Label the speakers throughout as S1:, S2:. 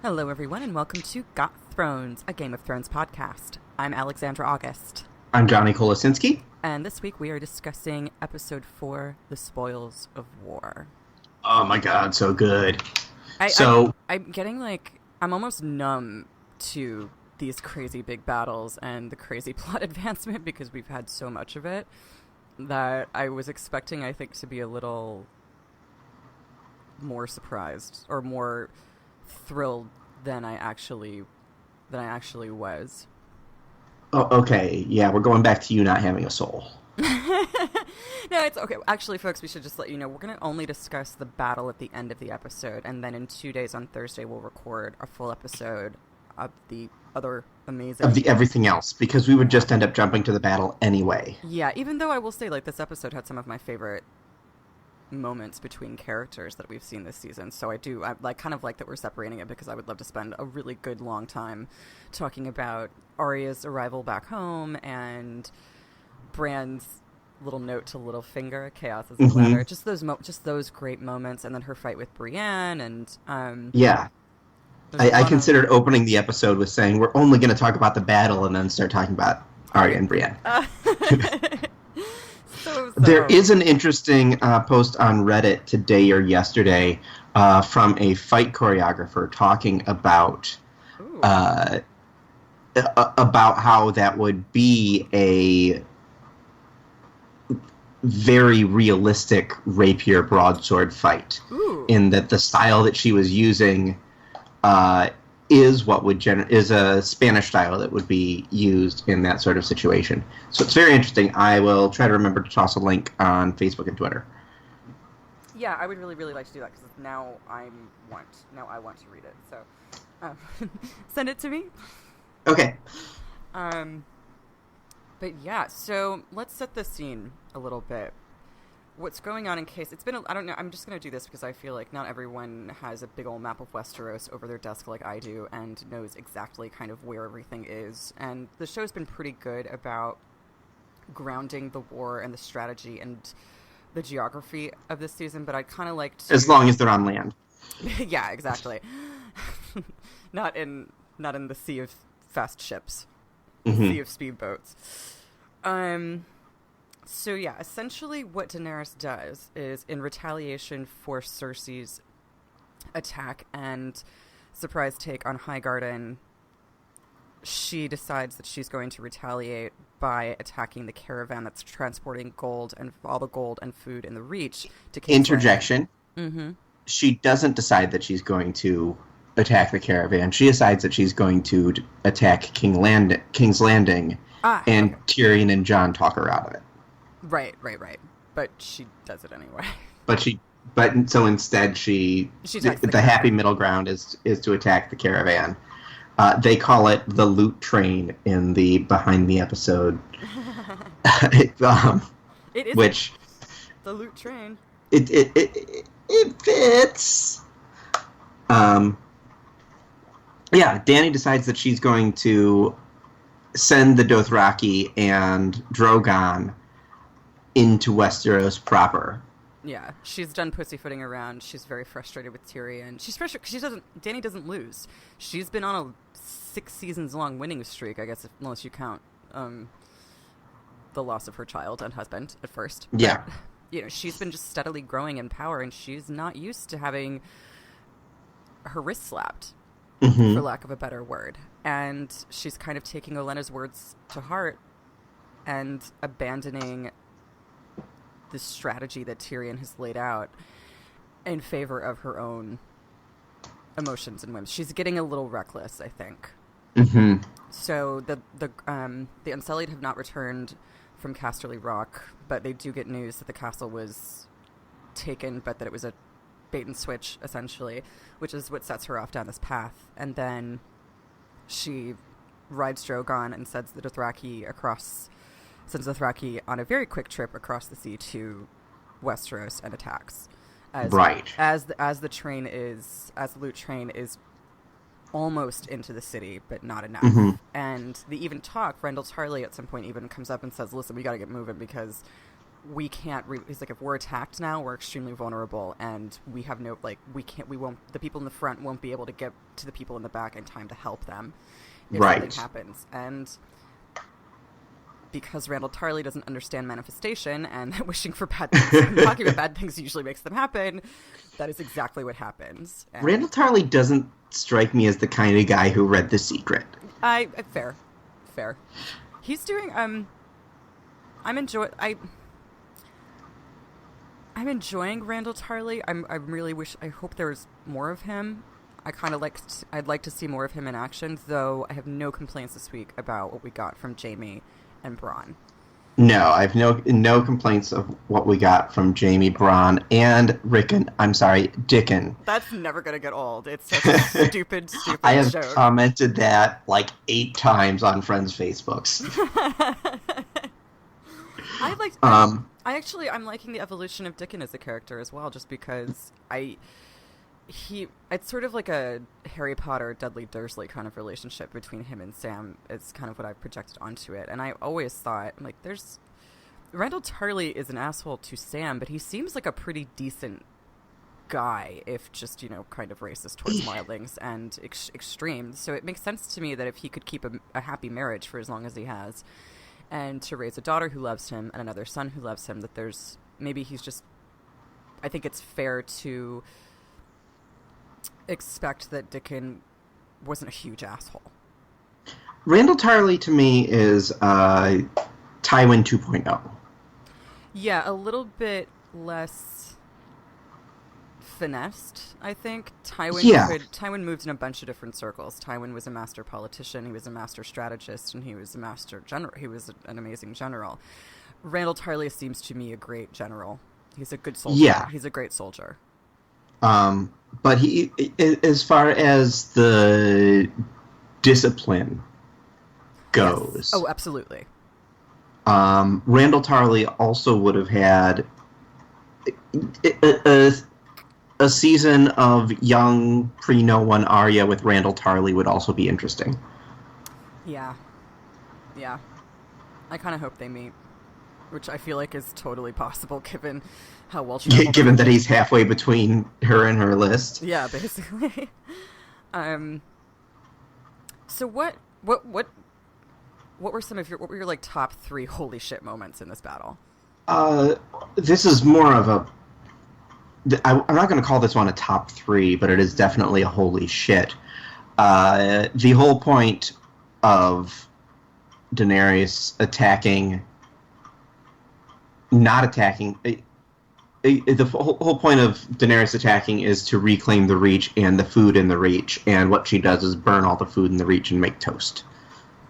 S1: Hello, everyone, and welcome to GoT Thrones, a Game of Thrones podcast. I'm Alexandra August.
S2: I'm Johnny Kolasinski.
S1: And this week we are discussing Episode 4, The Spoils of War.
S2: Oh my god, so good.
S1: I'm getting, I'm almost numb to these crazy big battles and the crazy plot advancement because we've had so much of it that I was expecting, I think, to be a little more surprised or more thrilled than I actually was.
S2: Oh, okay. Yeah, we're going back to you not having a soul.
S1: No, it's okay. Actually, folks, we should just let you know we're going to only discuss the battle at the end of the episode, and then in 2 days on Thursday we'll record a full episode of the other amazing...
S2: Of the everything else, because we would just end up jumping to the battle anyway.
S1: Yeah, even though I will say, this episode had some of my favorite moments between characters that we've seen this season, so I kind of like that we're separating it, because I would love to spend a really good long time talking about Arya's arrival back home and Bran's little note to Littlefinger, chaos is a ladder, just those great moments, and then her fight with Brienne, and
S2: yeah, I considered opening the episode with saying we're only going to talk about the battle and then start talking about Arya and Brienne. There is an interesting post on Reddit today or yesterday from a fight choreographer talking about how that would be a very realistic rapier broadsword fight.
S1: Ooh.
S2: In that the style that she was using is what would is a Spanish style that would be used in that sort of situation. So it's very interesting. I will try to remember to toss a link on Facebook and Twitter.
S1: Yeah, I would really, really like to do that, because now I want to read it. So send it to me.
S2: Okay.
S1: But yeah, so let's set the scene a little bit. What's going on, in case it's been I don't know, I'm just going to do this because I feel like not everyone has a big old map of Westeros over their desk like I do and knows exactly kind of where everything is. And the show's been pretty good about grounding the war and the strategy and the geography of this season, but I'd kind of like to...
S2: As long as they're on land.
S1: Yeah, exactly. Not in the sea of fast ships. Sea of speedboats. So yeah, essentially what Daenerys does is, in retaliation for Cersei's attack and surprise take on Highgarden, she decides that she's going to retaliate by attacking the caravan that's transporting gold and all the gold and food in the Reach to King's
S2: Interjection.
S1: Mm-hmm.
S2: She doesn't decide that she's going to attack the caravan. She decides that she's going to attack King's Landing, and Tyrion and Jon talk her out of it.
S1: Right. But she does it anyway.
S2: So instead the happy middle ground is to attack the caravan. They call it the loot train in the behind the episode.
S1: It is
S2: which
S1: the loot train.
S2: It fits. Yeah, Dany decides that she's going to send the Dothraki and Drogon into Westeros proper.
S1: Yeah, she's done pussyfooting around. She's very frustrated with Tyrion. She's frustrated because Dany doesn't lose. She's been on a 6 seasons long winning streak, I guess, unless you count the loss of her child and husband at first.
S2: Yeah.
S1: But, she's been just steadily growing in power, and she's not used to having her wrist slapped, for lack of a better word. And she's kind of taking Olenna's words to heart and abandoning the strategy that Tyrion has laid out in favor of her own emotions and whims. She's getting a little reckless, I think.
S2: Mm-hmm.
S1: So the Unsullied have not returned from Casterly Rock, but they do get news that the castle was taken, but that it was a bait and switch, essentially, which is what sets her off down this path. And then she rides Drogon and sends the Dothraki on a very quick trip across the sea to Westeros and attacks. As the loot train is almost into the city, but not enough. And they even talk. Rendell Tarley at some point even comes up and says, "Listen, we got to get moving because we can't. He's like, if we're attacked now, we're extremely vulnerable, and we have no we can't. We won't. The people in the front won't be able to get to the people in the back in time to help them if something happens. And because Randall Tarley doesn't understand manifestation and wishing for bad things and talking about bad things usually makes them happen, that is exactly what happens. And
S2: Randall Tarley doesn't strike me as the kind of guy who read The Secret.
S1: Fair. He's doing. I'm enjoying Randall Tarley. I hope there's more of him. I'd like to see more of him in action, though I have no complaints this week about what we got from Jamie and Bronn.
S2: No, I have no complaints of what we got from Jamie, Bronn, and Dickon.
S1: That's never going to get old. It's such a stupid
S2: I have
S1: joke.
S2: Commented that like 8 times on friends' Facebooks.
S1: I'm liking the evolution of Dickon as a character as well, just because it's sort of like a Harry Potter, Dudley Dursley kind of relationship between him and Sam. It's kind of what I've projected onto it. And I always thought, like, Randall Tarley is an asshole to Sam, but he seems like a pretty decent guy, if just, kind of racist towards wildlings and extreme. So it makes sense to me that if he could keep a happy marriage for as long as he has, and to raise a daughter who loves him and another son who loves him, that I think it's fair to expect that Dickon wasn't a huge asshole.
S2: Randall Tarley to me is Tywin 2.0.
S1: Yeah, a little bit less finessed, I think. Tywin moved in a bunch of different circles. Tywin was a master politician, he was a master strategist, and he was a master general. He was an amazing general. Randall Tarley seems to me a great general. He's a good soldier.
S2: Yeah.
S1: He's a great soldier.
S2: But he, as far as the discipline goes...
S1: Yes. Oh, absolutely.
S2: Randall Tarley also would have had a season of young pre-No One Arya with Randall Tarley would also be interesting.
S1: Yeah. I kind of hope they meet, which I feel like is totally possible given how well she...
S2: Given that he's halfway between her and her list.
S1: Yeah, basically. So what were your like top 3 holy shit moments in this battle?
S2: This is more of a... I'm not going to call this one a top 3, but it is definitely a holy shit. The whole point of Daenerys not attacking... The whole point of Daenerys attacking is to reclaim the Reach and the food in the Reach, and what she does is burn all the food in the Reach and make toast.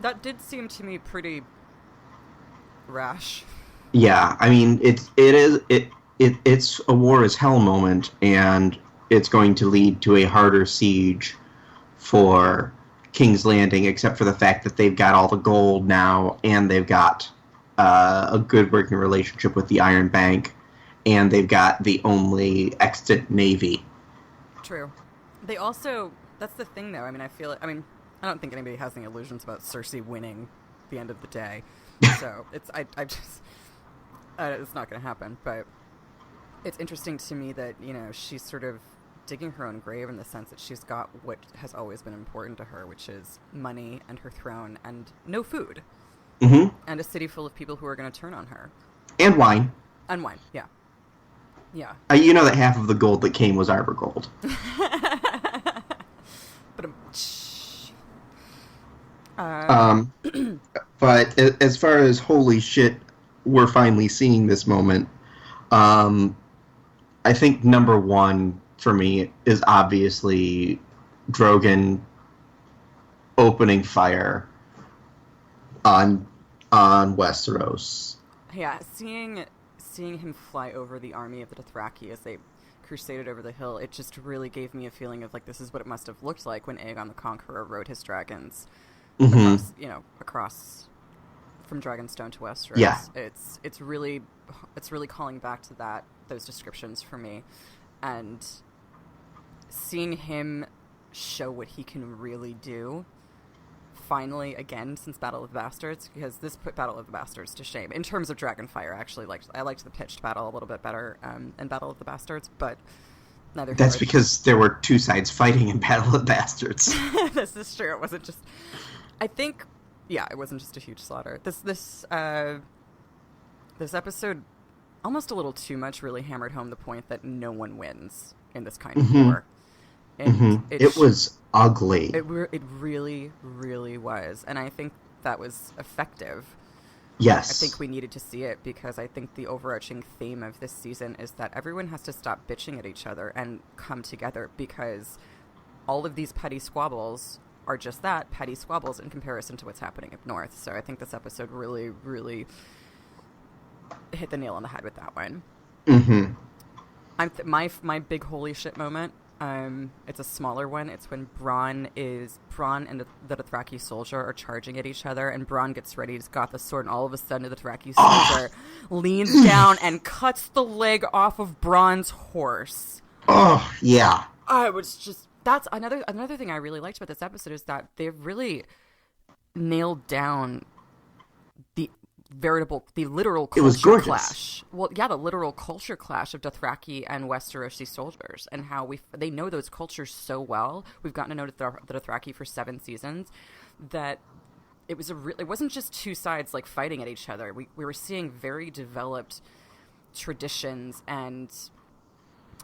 S1: That did seem to me pretty rash.
S2: Yeah, I mean, it's a war is hell moment, and it's going to lead to a harder siege for King's Landing, except for the fact that they've got all the gold now, and they've got a good working relationship with the Iron Bank, and they've got the only extant navy. True.
S1: They also... That's the thing, though. I mean, I don't think anybody has any illusions about Cersei winning the end of the day. So, it's not going to happen. But it's interesting to me that, she's sort of digging her own grave in the sense that she's got what has always been important to her, which is money and her throne and no food.
S2: Mm-hmm.
S1: And a city full of people who are going to turn on her.
S2: And wine.
S1: And wine, yeah. Yeah.
S2: You know that half of the gold that came was Arbor gold. But as far as holy shit, we're finally seeing this moment. I think number 1 for me is obviously Drogon opening fire on Westeros.
S1: Yeah, seeing him fly over the army of the Dothraki as they crusaded over the hill, it just really gave me a feeling of like, this is what it must have looked like when Aegon the Conqueror rode his dragons across from Dragonstone to Westeros.
S2: Yeah.
S1: It's really calling back to those descriptions for me, and seeing him show what he can really do finally, again, since Battle of the Bastards, because this put Battle of the Bastards to shame. In terms of Dragonfire, I liked the pitched battle a little bit better in Battle of the Bastards, but neither here.
S2: That's because there were two sides fighting in Battle of the Bastards.
S1: This is true. It wasn't just... I think... Yeah, it wasn't just a huge slaughter. This episode, almost a little too much, really hammered home the point that no one wins in this kind of war. And
S2: it was ugly.
S1: It really, really was. And I think that was effective.
S2: Yes.
S1: I think we needed to see it because I think the overarching theme of this season is that everyone has to stop bitching at each other and come together, because all of these petty squabbles are just that, petty squabbles in comparison to what's happening up north. So I think this episode really, really hit the nail on the head with that one. My big holy shit moment, it's a smaller one. It's when Bronn and the Dothraki soldier are charging at each other, and Bronn gets ready, he's got the sword, and all of a sudden the Dothraki soldier leans down and cuts the leg off of Bronn's horse.
S2: Oh, yeah.
S1: I was just... That's another thing I really liked about this episode, is that they've really nailed down the literal culture clash. Well, yeah, the literal culture clash of Dothraki and Westerosi soldiers, and how they know those cultures so well. We've gotten to know the Dothraki for 7 seasons, that it wasn't just two sides like fighting at each other. We were seeing very developed traditions and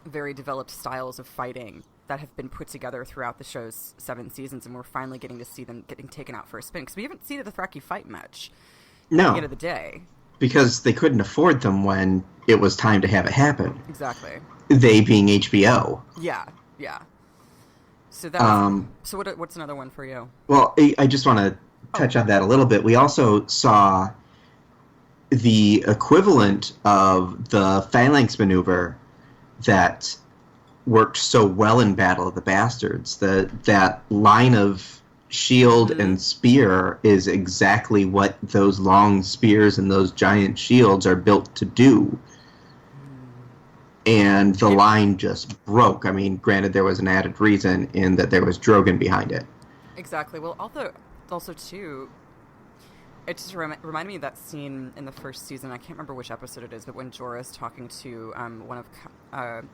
S1: very developed styles of fighting that have been put together throughout the show's 7 seasons, and we're finally getting to see them getting taken out for a spin, because we haven't seen the Dothraki fight much.
S2: No.
S1: At the end of the day. Because
S2: they couldn't afford them when it was time to have it happen.
S1: Exactly.
S2: They being HBO.
S1: Yeah. So that. So what's another one for you?
S2: Well, I just want to touch on that a little bit. We also saw the equivalent of the phalanx maneuver that worked so well in Battle of the Bastards. That line of shield and spear is exactly what those long spears and those giant shields are built to do. And the line just broke. I mean, granted, there was an added reason in that there was Drogon behind it.
S1: Exactly. Well, also too, it just reminded me of that scene in the first season. I can't remember which episode it is, but when Jorah's talking to one of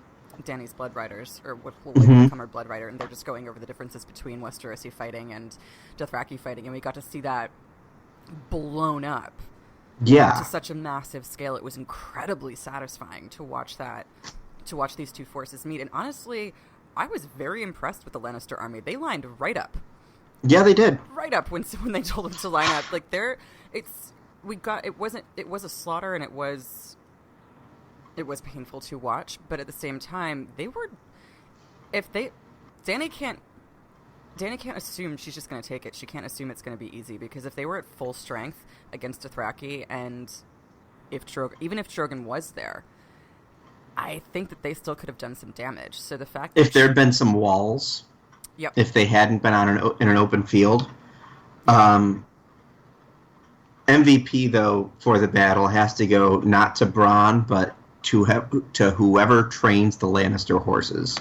S1: Dany's blood riders, or what will later become her blood rider, and they're just going over the differences between Westerosi fighting and Dothraki fighting, and we got to see that blown up to such a massive scale. It was incredibly satisfying to watch these two forces meet, and honestly, I was very impressed with the Lannister army. They lined right up.
S2: Yeah, they did.
S1: Right up when they told them to line up. Like, it was a slaughter, and it was painful to watch, but at the same time, Dany can't assume she's just going to take it. She can't assume it's going to be easy, because if they were at full strength against Dothraki, and even if Drogon was there, I think that they still could have done some damage. So the fact that
S2: if there had been some walls, if they hadn't been in an open field, MVP though for the battle has to go not to Bronn, but to whoever trains the Lannister horses.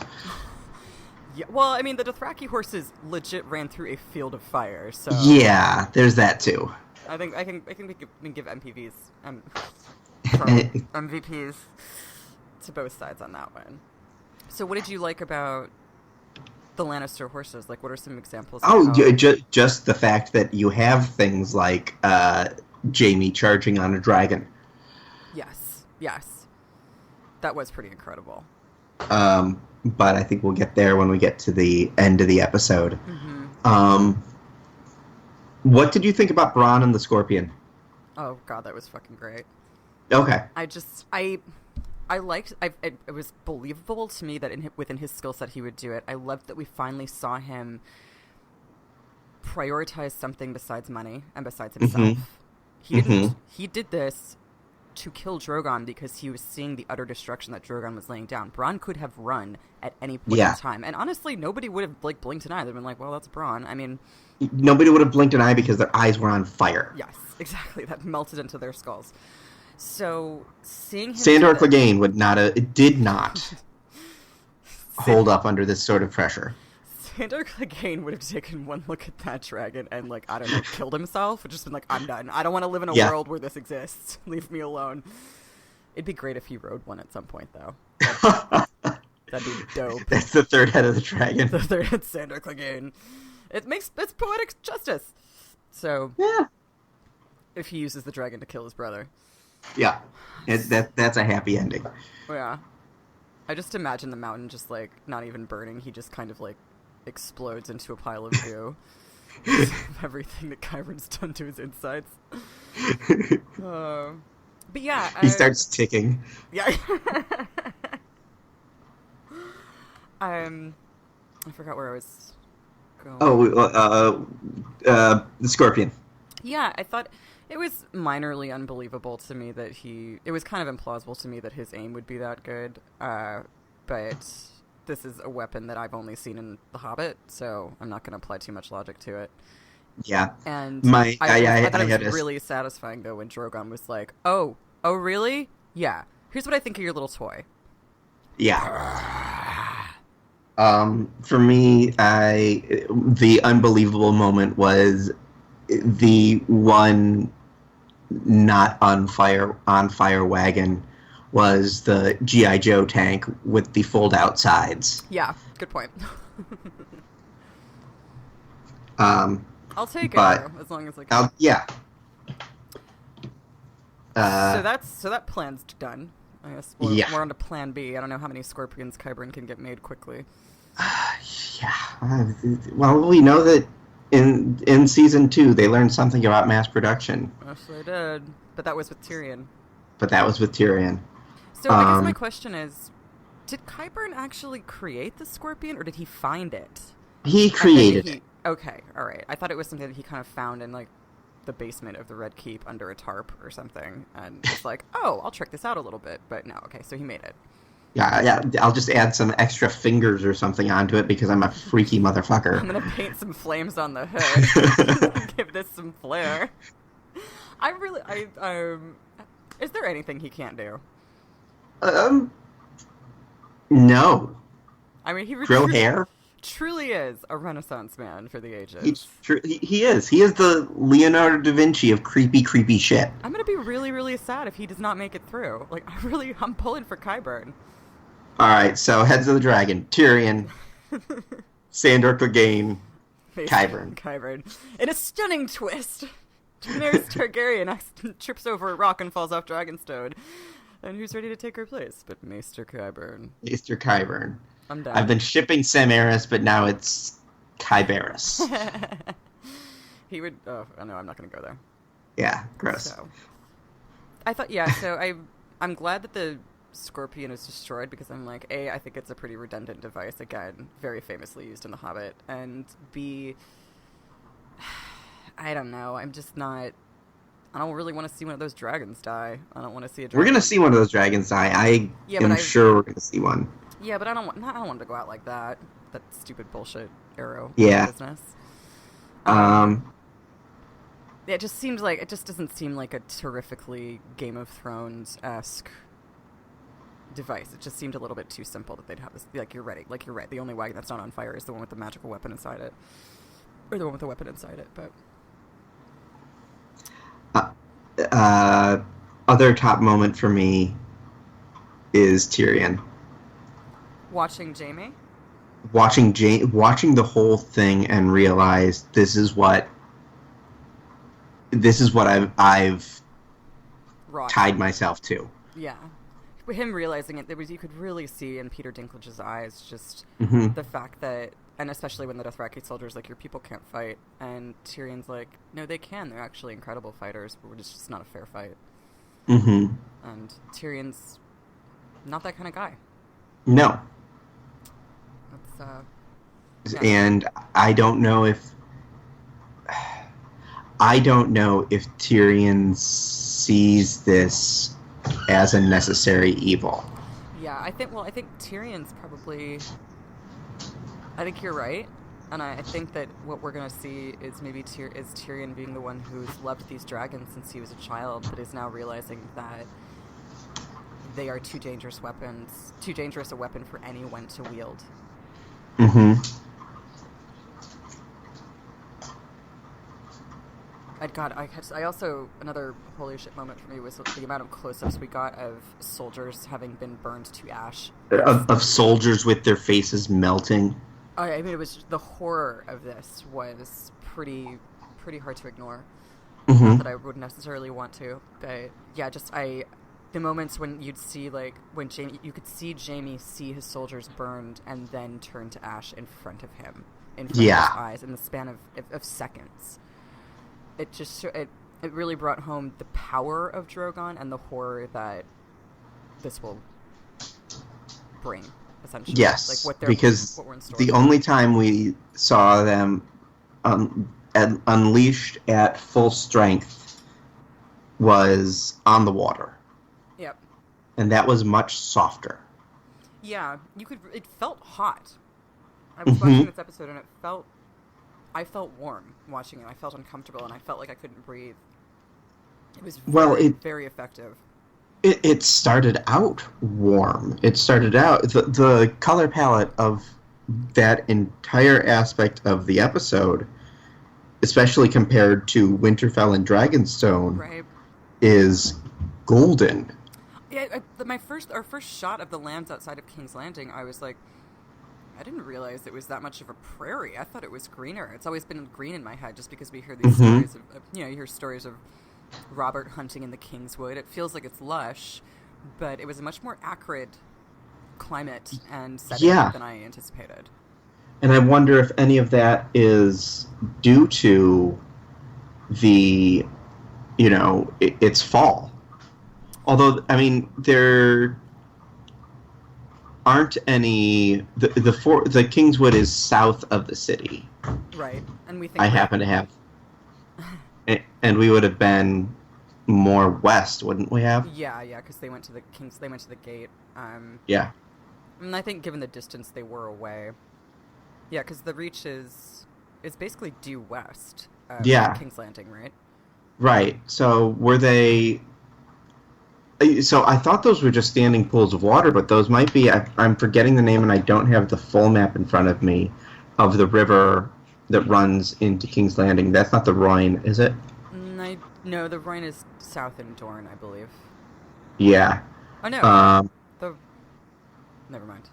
S1: Yeah, well, I mean, the Dothraki horses legit ran through a field of fire, so...
S2: Yeah, there's that too.
S1: I think we can give MVPs to both sides on that one. So what did you like about the Lannister horses? Like, what are some examples?
S2: Just the fact that you have things like Jaime charging on a dragon.
S1: Yes. That was pretty incredible.
S2: But I think we'll get there when we get to the end of the episode. What did you think about Bronn and the Scorpion?
S1: Oh god, that was fucking great.
S2: Okay.
S1: I liked. It was believable to me that within his skill set he would do it. I loved that we finally saw him prioritize something besides money and besides himself. He did this to kill Drogon because he was seeing the utter destruction that Drogon was laying down. Bronn could have run at any point in time, and honestly, nobody would have blinked an eye. They'd been like, "Well, that's Bronn." I mean,
S2: nobody would have blinked an eye because their eyes were on fire.
S1: Yes, exactly. That melted into their skulls. So seeing him,
S2: Sandor Clegane did not hold up under this sort of pressure.
S1: Sandor Clegane would have taken one look at that dragon and, like, I don't know, killed himself, or just been like, I'm done. I don't want to live in a world where this exists. Leave me alone. It'd be great if he rode one at some point, though. That'd be dope.
S2: That's the third head of the dragon.
S1: The third head, Sandor Clegane. It's poetic justice. So,
S2: yeah,
S1: if he uses the dragon to kill his brother.
S2: Yeah, that's a happy ending.
S1: Yeah. I just imagine the mountain just, like, not even burning. He just kind of, like, explodes into a pile of goo. Everything that Kyron's done to his insides. But yeah.
S2: He starts ticking.
S1: Yeah. I forgot where I was going.
S2: Oh, the scorpion.
S1: Yeah, I thought it was minorly unbelievable to me that it was kind of implausible to me that his aim would be that good, but this is a weapon that I've only seen in The Hobbit, so I'm not going to apply too much logic to it.
S2: Yeah.
S1: And I thought it was really satisfying, though, when Drogon was like, oh, really? Yeah. Here's what I think of your little toy.
S2: Yeah. For me, the unbelievable moment was the one not on fire wagon was the G.I. Joe tank with the fold-out sides.
S1: Yeah, good point. I'll take it, as long as I can.
S2: Yeah.
S1: So that plan's done. I guess we're on to plan B. I don't know how many scorpions Qyburn can get made quickly.
S2: Yeah. Well, we know that in season 2 they learned something about mass production.
S1: Yes, they did. But that was with Tyrion. So I guess my question is, did Qyburn actually create the scorpion, or did he find it?
S2: He created it.
S1: Okay, alright. I thought it was something that he kind of found in, like, the basement of the Red Keep under a tarp or something, and it's like, oh, I'll check this out a little bit. But no, okay, so he made it.
S2: Yeah, I'll just add some extra fingers or something onto it because I'm a freaky motherfucker.
S1: I'm gonna paint some flames on the hood. Give this some flair. Is there anything he can't do?
S2: No.
S1: I mean, he
S2: grow hair.
S1: Truly is a Renaissance man for the ages.
S2: He is. He is the Leonardo da Vinci of creepy shit.
S1: I'm gonna be really, really sad if he does not make it through. Like, I'm pulling for Qyburn.
S2: Alright, so Heads of the Dragon, Tyrion, Sandor Clegane, Qyburn.
S1: In a stunning twist, Daenerys Targaryen trips over a rock and falls off Dragonstone. And who's ready to take her place? But Maester Qyburn.
S2: I'm done. I've been shipping Samaris, but now it's Kyberis.
S1: He would... Oh, no, I'm not going to go there.
S2: Yeah, gross.
S1: So, I thought... Yeah, so I'm glad that the scorpion is destroyed, because I'm like, A, I think it's a pretty redundant device, again, very famously used in The Hobbit, and B, I don't know, I'm just not... I don't really want to see one of those dragons die. I don't want to see a dragon.
S2: We're going to see one of those dragons die. I am sure we're going to see one.
S1: Yeah, but I don't want him to go out like that. That stupid bullshit arrow business. It just seems like it just doesn't seem like a terrifically Game of Thrones-esque device. It just seemed a little bit too simple that they'd have this. Like, you're right. The only wagon that's not on fire is the one with the magical weapon inside it, or the one with the weapon inside it. But
S2: other top moment for me is Tyrion.
S1: Watching Jaime?
S2: Watching the whole thing and realize this is what I've tied myself to.
S1: Yeah. Him realizing it, you could really see in Peter Dinklage's eyes just the fact that, and especially when the Dothraki soldier's like, your people can't fight, and Tyrion's like, no, they can. They're actually incredible fighters, but it's just not a fair fight.
S2: Mm-hmm.
S1: And Tyrion's not that kind of guy.
S2: No.
S1: Yeah.
S2: And I don't know if Tyrion sees this as a necessary evil.
S1: Yeah, I think Tyrion's probably... I think you're right, and I think that what we're going to see is maybe is Tyrion being the one who's loved these dragons since he was a child, but is now realizing that they are too dangerous a weapon for anyone to wield.
S2: Mm-hmm.
S1: I also, another holy shit moment for me was the amount of close-ups we got of soldiers having been burned to ash.
S2: Of soldiers with their faces melting.
S1: I mean, it was the horror of this was pretty hard to ignore.
S2: Mm-hmm.
S1: Not that I would necessarily want to, but yeah, the moments when you'd see, like, when you could see Jamie see his soldiers burned and then turn to ash in front of him, in front of his eyes, in the span of seconds. It really brought home the power of Drogon and the horror that this will bring, essentially.
S2: Yes,
S1: like
S2: because
S1: what we're in store
S2: the
S1: for.
S2: only time we saw them unleashed at full strength was on the water.
S1: Yep.
S2: And that was much softer.
S1: Yeah, it felt hot. I was watching this episode and I felt warm watching it. I felt uncomfortable and I felt like I couldn't breathe. It was very effective.
S2: It started out warm. It started out the color palette of that entire aspect of the episode, especially compared to Winterfell and Dragonstone,
S1: right,
S2: is golden.
S1: Yeah, our first shot of the lands outside of King's Landing, I was like, I didn't realize it was that much of a prairie. I thought it was greener. It's always been green in my head just because we hear these stories of, you hear stories of Robert hunting in the Kingswood. It feels like it's lush, but it was a much more acrid climate and setting than I anticipated.
S2: And I wonder if any of that is due to the, it's fall. Although, I mean, there aren't any. The Kingswood is south of the city,
S1: right? And we think
S2: I happen to have, and we would have been more west, wouldn't we have?
S1: Yeah, because they went to the gate.
S2: Yeah.
S1: And I think, given the distance they were away, yeah, because the Reach is basically due west. King's Landing, right?
S2: Right. So were they? So I thought those were just standing pools of water, but those might be. I'm forgetting the name, and I don't have the full map in front of me of the river that runs into King's Landing. That's not the Rhine, is it?
S1: No, the Rhine is south in Dorne, I believe.
S2: Yeah.
S1: Oh no. Never mind.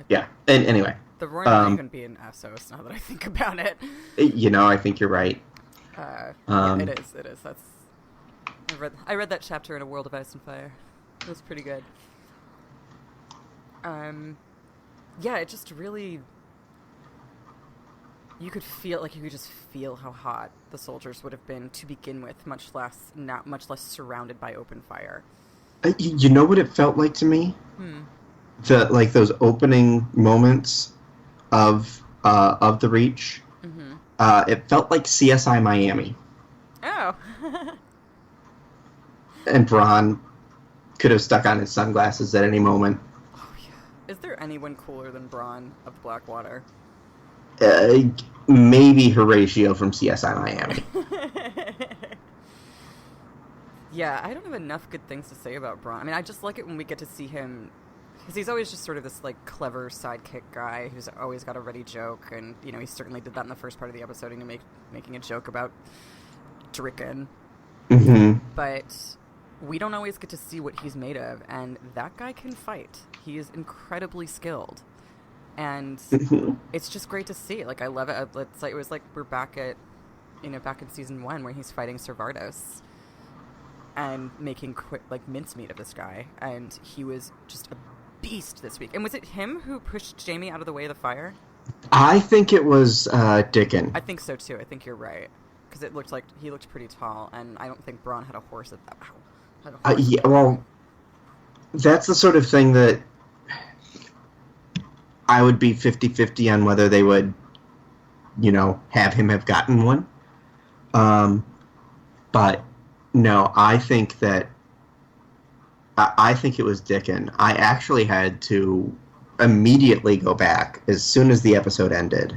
S2: Yeah. And anyway.
S1: The Rhine might even be in Essos now that I think about it.
S2: I think you're right.
S1: Yeah, it is. That's. I read that chapter in A World of Ice and Fire. It was pretty good. Yeah, it just really. You could just feel how hot the soldiers would have been to begin with, much less surrounded by open fire.
S2: You know what it felt like to me? Those opening moments of the Reach. Mm-hmm. It felt like CSI Miami.
S1: Oh.
S2: And Bronn could have stuck on his sunglasses at any moment.
S1: Oh yeah. Is there anyone cooler than Bronn of Blackwater?
S2: Maybe Horatio from CSI Miami.
S1: Yeah, I don't have enough good things to say about Bronn. I mean, I just like it when we get to see him, because he's always just sort of this, like, clever sidekick guy who's always got a ready joke, and, he certainly did that in the first part of the episode, making a joke about Dricken.
S2: Mm-hmm.
S1: But we don't always get to see what he's made of, and that guy can fight. He is incredibly skilled. And it's just great to see. Like, I love it. It was like we're back at, back in season 1 where he's fighting Ser Vardos and making quick, mincemeat of this guy. And he was just a beast this week. And was it him who pushed Jamie out of the way of the fire?
S2: I think it was Dickon.
S1: I think so too. I think you're right, because it looked like he looked pretty tall, and I don't think Bronn had a horse at that.
S2: Well, that's the sort of thing that I would be 50-50 on whether they would, have him have gotten one. But no, I think it was Dickon. I actually had to immediately go back as soon as the episode ended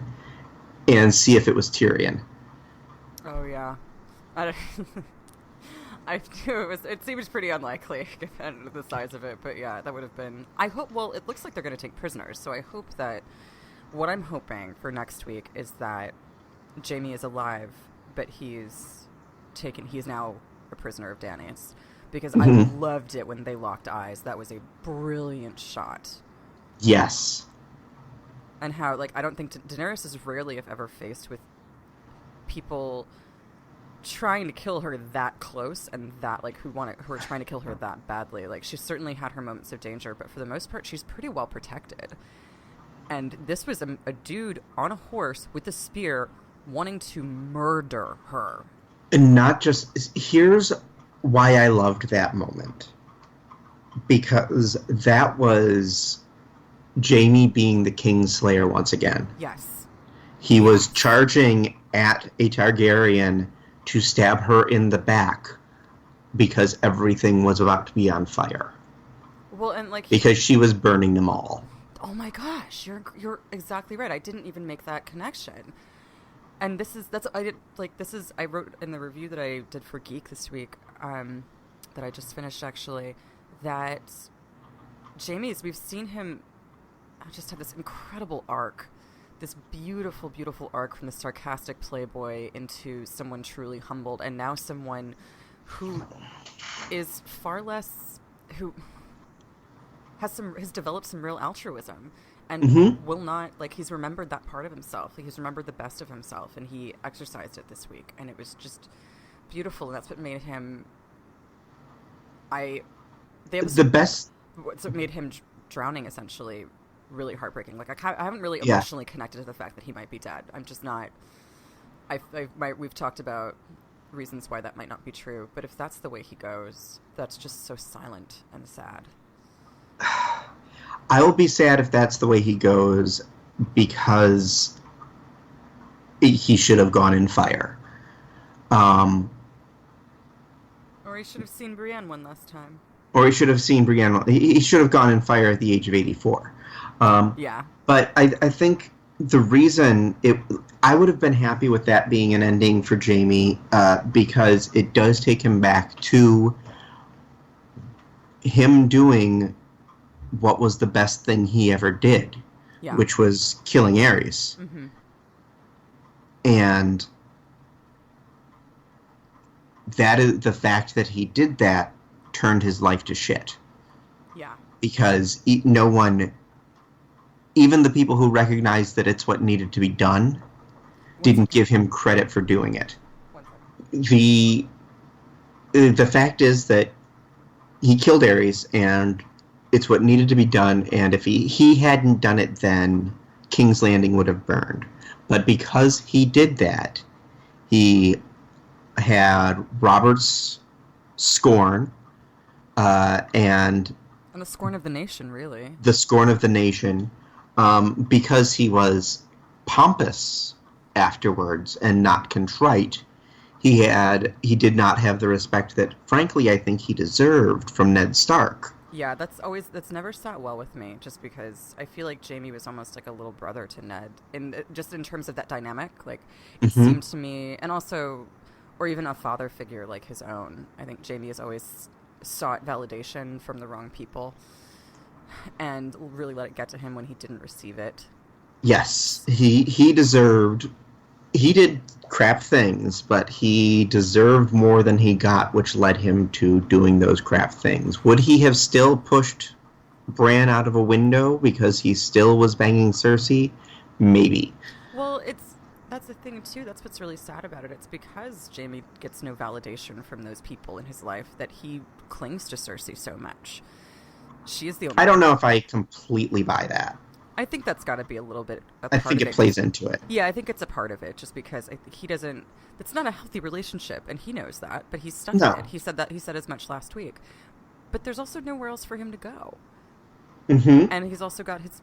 S2: and see if it was Tyrion.
S1: Oh yeah, it seems pretty unlikely given the size of it, but yeah, that would have been. I hope. Well, it looks like they're going to take prisoners, so I hope that. What I'm hoping for next week is that Jamie is alive, but he's he's now a prisoner of Dany's. Because I loved it when they locked eyes. That was a brilliant shot.
S2: Yes.
S1: And how, like, I don't think Daenerys is rarely, if ever, faced with people trying to kill her that close and that, like, who are trying to kill her that badly. Like, she certainly had her moments of danger, but for the most part, she's pretty well protected. And this was a dude on a horse with a spear wanting to murder her.
S2: And not just... Here's why I loved that moment. Because that was Jaime being the Kingslayer once again.
S1: Yes.
S2: He was charging at a Targaryen to stab her in the back because everything was about to be on fire.
S1: Well, and like...
S2: Because she was burning them all.
S1: Oh my gosh, you're exactly right. I didn't even make that connection. And I wrote in the review that I did for Geek this week, that I just finished actually, that we've seen him just have this incredible arc, this beautiful, beautiful arc from the sarcastic playboy into someone truly humbled, and now someone who is far less, who has developed some real altruism. And will not, like, he's remembered that part of himself. He's remembered the best of himself, and he exercised it this week. And it was just beautiful, and that's what made him... That's what made him drowning, essentially, really heartbreaking. Like, I haven't really emotionally connected to the fact that he might be dead. I'm just not... We've talked about reasons why that might not be true, but if that's the way he goes, that's just so silent and sad.
S2: I will be sad if that's the way he goes, because he should have gone in fire.
S1: Or he should have seen Brienne one last time.
S2: Or he should have seen Brienne. He should have gone in fire at the age of 84.
S1: Yeah.
S2: But I think the reason I would have been happy with that being an ending for Jaime, because it does take him back to him doing what was the best thing he ever did, which was killing Aerys. Mm-hmm. And that is the fact that he did that turned his life to shit.
S1: Yeah. Because
S2: no one, even the people who recognized that it's what needed to be done, didn't give him credit for doing it. The fact is that he killed Aerys, and it's what needed to be done, and if he hadn't done it then, King's Landing would have burned. But because he did that, he had Robert's scorn, and
S1: the scorn of the nation, really.
S2: The scorn of the nation, because he was pompous afterwards and not contrite. He did not have the respect that, frankly, I think he deserved from Ned Stark.
S1: Yeah, that's never sat well with me, just because I feel like Jaime was almost like a little brother to Ned, just in terms of that dynamic. Like, it seemed to me, and also, or even a father figure like his own. I think Jaime has always sought validation from the wrong people, and really let it get to him when he didn't receive it.
S2: Yes, he deserved... He did crap things, but he deserved more than he got, which led him to doing those crap things. Would he have still pushed Bran out of a window because he still was banging Cersei? Maybe.
S1: Well, that's the thing, too. That's what's really sad about it. It's because Jaime gets no validation from those people in his life that he clings to Cersei so much. She is the only...
S2: I don't know if I completely buy that.
S1: I think that's got to be a little bit a part
S2: I think
S1: of
S2: it plays into it.
S1: Yeah, I think it's a part of it, just because I think he doesn't... It's not a healthy relationship, and he knows that, but he's stuck in it. He said as much last week. But there's also nowhere else for him to go. Mm-hmm. And he's also got he's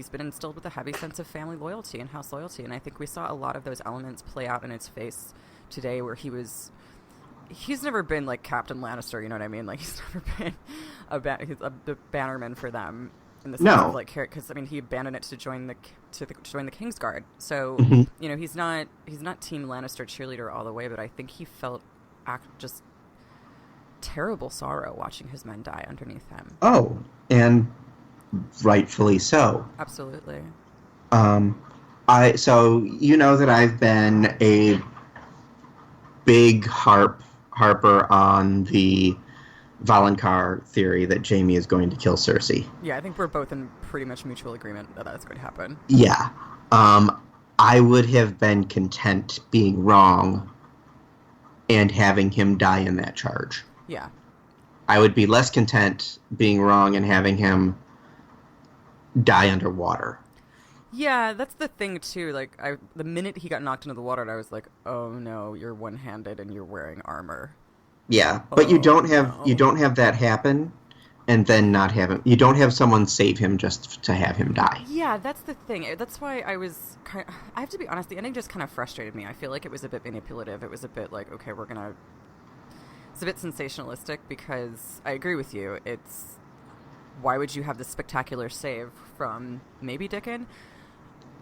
S1: been instilled with a heavy sense of family loyalty and house loyalty, and I think we saw a lot of those elements play out in his face today, where he's never been like Captain Lannister, you know what I mean? Like, he's never been the bannerman for them. In the sense of, like, because I mean, he abandoned it to join the Kingsguard. So you know, he's not Team Lannister cheerleader all the way, but I think he felt just terrible sorrow watching his men die underneath him.
S2: Oh, and rightfully so.
S1: Absolutely.
S2: So you know that I've been big harper on the Valonqar theory that Jaime is going to kill Cersei.
S1: Yeah, I think we're both in pretty much mutual agreement that that's going to happen.
S2: Yeah. I would have been content being wrong and having him die in that charge.
S1: Yeah.
S2: I would be less content being wrong and having him die underwater.
S1: Yeah, that's the thing too. Like, the minute he got knocked into the water, I was like, "Oh no, you're one-handed and you're wearing armor."
S2: Yeah, but you don't have that happen, and then not have him. You don't have someone save him just to have him die.
S1: Yeah, that's the thing. That's why I was I have to be honest. The ending just kind of frustrated me. I feel like it was a bit manipulative. It was a bit like, okay, it's a bit sensationalistic because I agree with you. It's why would you have this spectacular save from maybe Dickon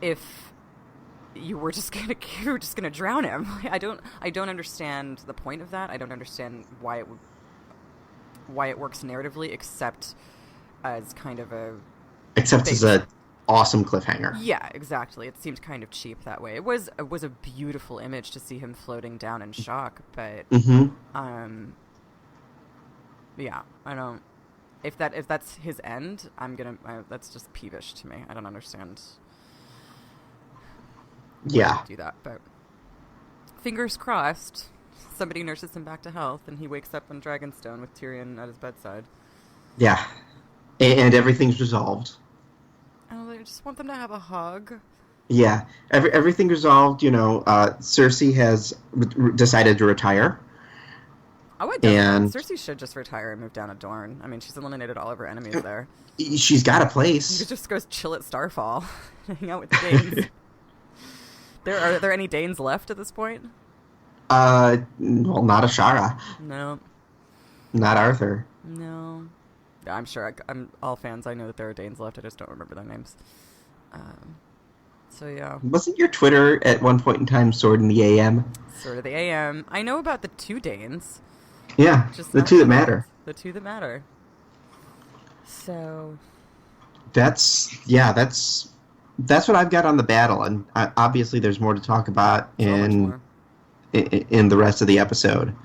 S1: if you were just gonna drown him? I don't understand the point of that. I don't understand why it works narratively, except as kind of
S2: as a awesome cliffhanger.
S1: Yeah, exactly. It seemed kind of cheap that way. It was a beautiful image to see him floating down in shock, but yeah, I don't. If that's his end, that's just peevish to me. I don't understand.
S2: Yeah.
S1: Do that, but fingers crossed. Somebody nurses him back to health, and he wakes up on Dragonstone with Tyrion at his bedside.
S2: Yeah, and everything's resolved.
S1: Oh, I just want them to have a hug.
S2: Yeah, everything resolved. Cersei has decided to retire.
S1: Oh, I don't. Cersei should just retire and move down to Dorne. I mean, she's eliminated all of her enemies there.
S2: She's got a place.
S1: You could just go chill at Starfall, hang out with the Danes. Are there any Danes left at this point?
S2: Well, not Ashara.
S1: No.
S2: Not Arthur.
S1: No. I'm sure. I'm all fans. I know that there are Danes left. I just don't remember their names. So yeah.
S2: Wasn't your Twitter at one point in time Sword in the AM?
S1: Sword of the AM. I know about the 2 Danes.
S2: Yeah, the 2 that matter.
S1: The 2 that matter. So.
S2: That's what I've got on the battle, and obviously there's more to talk about in the rest of the episode.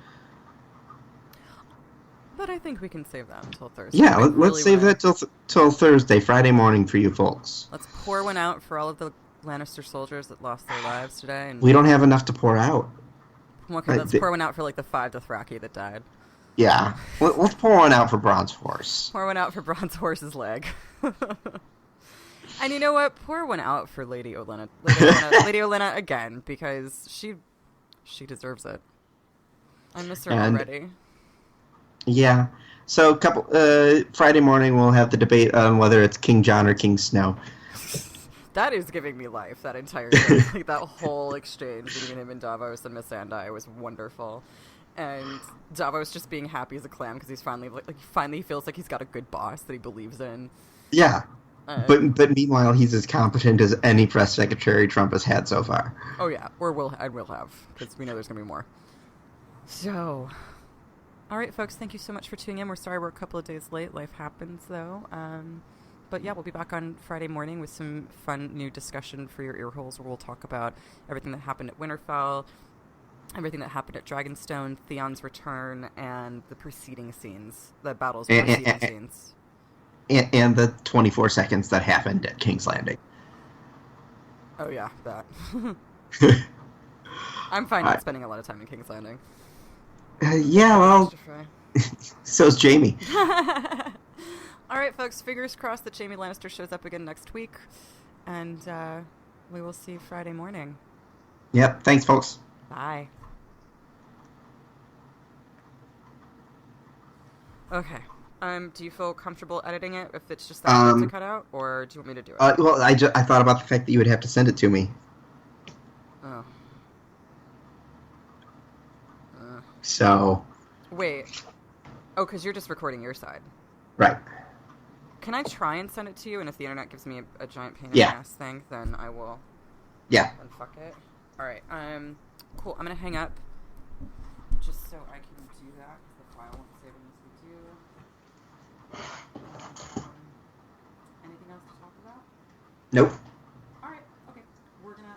S1: But I think we can save that until Thursday.
S2: Yeah, let's save that till Thursday, Friday morning for you folks.
S1: Let's pour one out for all of the Lannister soldiers that lost their lives today. And
S2: we don't have enough to pour out.
S1: Okay, let's pour one out for the 5 Dothraki that died.
S2: Yeah, let's pour one out for Bronze Horse.
S1: Pour one out for Bronze Horse's leg. And you know what? Pour one out for Lady Olenna. Lady Olenna again, because she deserves it. I miss her already.
S2: Yeah. So Friday morning we'll have the debate on whether it's King Jon or King Snow.
S1: That is giving me life, that entire thing. That whole exchange between him and Davos and Missandei was wonderful. And Davos just being happy as a clam because he's finally feels like he's got a good boss that he believes in.
S2: Yeah. But meanwhile, he's as competent as any press secretary Trump has had so far.
S1: Oh yeah, or will have, because we know there's going to be more. So, all right, folks, thank you so much for tuning in. We're sorry we're a couple of days late. Life happens, though. But yeah, we'll be back on Friday morning with some fun new discussion for your ear holes, where we'll talk about everything that happened at Winterfell, everything that happened at Dragonstone, Theon's return, and the preceding scenes, the battle's preceding scenes.
S2: And the 24 seconds that happened at King's Landing.
S1: Oh yeah, that. I'm fine not spending a lot of time in King's Landing.
S2: Yeah, well, so's Jaime.
S1: All right, folks, fingers crossed that Jaime Lannister shows up again next week, and we will see you Friday morning.
S2: Yep, thanks, folks.
S1: Bye. Okay. Do you feel comfortable editing it if it's just that to cut out, or do you want me to do it?
S2: Well, I thought about the fact that you would have to send it to me.
S1: Oh.
S2: So.
S1: Wait. Oh, because you're just recording your side.
S2: Right.
S1: Can I try and send it to you, and if the internet gives me a giant pain in the ass thing, then I will.
S2: Yeah.
S1: Then fuck it. All right. Cool. I'm gonna hang up, just so I can do that, because the file won't save unless we do. Anything else to talk about?
S2: Nope.
S1: All right. Okay. We're gonna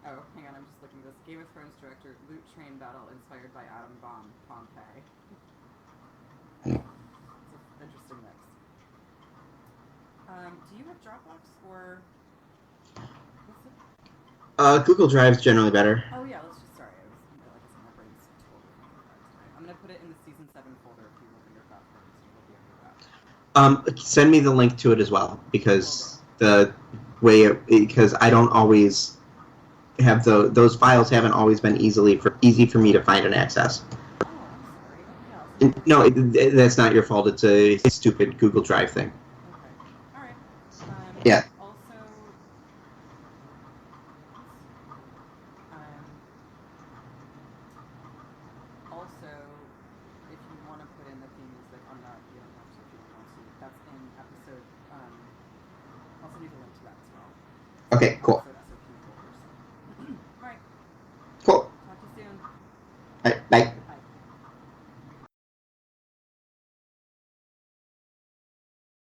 S1: Oh, hang on. I'm just looking at this. Game of Thrones director, loot train battle inspired by atom bomb, Pompeii. It's an interesting mix. Do you have Dropbox or... What's it?
S2: Google Drive's generally better.
S1: Oh yeah, let's just... Sorry, like I said, my brain's totally tonight. I'm going to put it in the Season 7 folder if you look in your file folders. You will be able to do that.
S2: Send me the link to it as well, because because I don't always have those files haven't always been easy for me to find and access.
S1: Oh, I'm sorry.
S2: No, that's not your fault. It's a stupid Google Drive thing.
S1: Okay. All right.
S2: Yeah.
S1: Also, if you want to put in the theme music on that, you don't have to if you don't want to. That's in episode. I'll send you the link to that as well.
S2: Okay, cool.